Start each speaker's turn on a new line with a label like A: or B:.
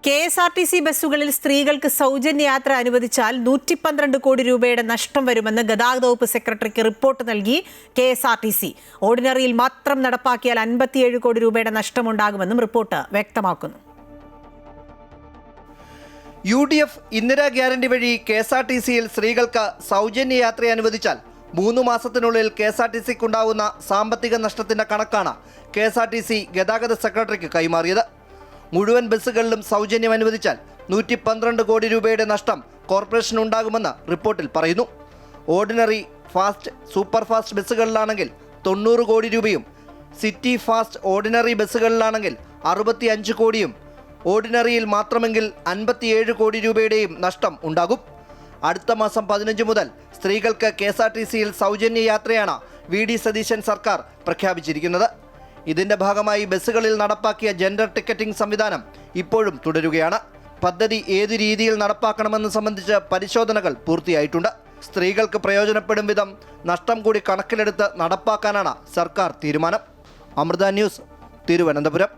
A: KSRTC ബസ്സുകളിൽ സ്ത്രീകൾക്ക് സൗജന്യ യാത്ര അനുവദിച്ചാൽ 112 കോടി രൂപയുടെ നഷ്ടം വരുമെന്ന് ഗതാഗത വകുപ്പ് സെക്രട്ടറിക്ക് റിപ്പോർട്ട് നൽകി KSRTC. ഓർഡിനറിയിൽ മാത്രം നടപ്പാക്കിയാൽ 57 കോടി രൂപയുടെ നഷ്ടമുണ്ടാകുമെന്നും റിപ്പോർട്ട് വ്യക്തമാക്കുന്നു.
B: UDF ഇന്ദിരാ ഗ്യാരണ്ടി വഴി KSRTCയിൽ സ്ത്രീകൾക്ക് സൗജന്യ യാത്ര അനുവദിച്ചാൽ 3 മാസത്തിനുള്ളിൽ KSRTCക്കുണ്ടാകുന്ന സാമ്പത്തിക നഷ്ടത്തിന്റെ കണക്കാണ് KSRTC ഗതാഗത സെക്രട്ടറിക്ക് കൈമാറിയത്. മുഴുവൻ ബസ്സുകളിലും സൗജന്യം അനുവദിച്ചാൽ 112 കോടി രൂപയുടെ നഷ്ടം കോർപ്പറേഷന് ഉണ്ടാകുമെന്ന് റിപ്പോർട്ടിൽ പറയുന്നു. ഓർഡിനറി, ഫാസ്റ്റ്, സൂപ്പർ ഫാസ്റ്റ് ബസ്സുകളിലാണെങ്കിൽ 90 കോടി രൂപയും, സിറ്റി ഫാസ്റ്റ് ഓർഡിനറി ബസ്സുകളിലാണെങ്കിൽ 65 കോടിയും, ഓർഡിനറിയിൽ മാത്രമെങ്കിൽ 57 കോടി രൂപയുടെയും നഷ്ടം ഉണ്ടാകും. അടുത്ത മാസം 15 മുതൽ സ്ത്രീകൾക്ക് KSRTCയിൽ സൗജന്യ യാത്രയാണ് VD സതീശൻ സർക്കാർ പ്രഖ്യാപിച്ചിരിക്കുന്നത്. ഇതിന്റെ ഭാഗമായി ബസ്സുകളിൽ നടപ്പാക്കിയ ജെൻഡർ ടിക്കറ്റിംഗ് സംവിധാനം ഇപ്പോഴും തുടരുകയാണ്. പദ്ധതി ഏത് രീതിയിൽ നടപ്പാക്കണമെന്ന് സംബന്ധിച്ച് പരിശോധനകൾ പൂർത്തിയായിട്ടുണ്ട്. സ്ത്രീകൾക്ക് പ്രയോജനപ്പെടും വിധം നഷ്ടം കൂടി കണക്കിലെടുത്ത് നടപ്പാക്കാനാണ് സർക്കാർ തീരുമാനം. അമൃത ന്യൂസ്, തിരുവനന്തപുരം.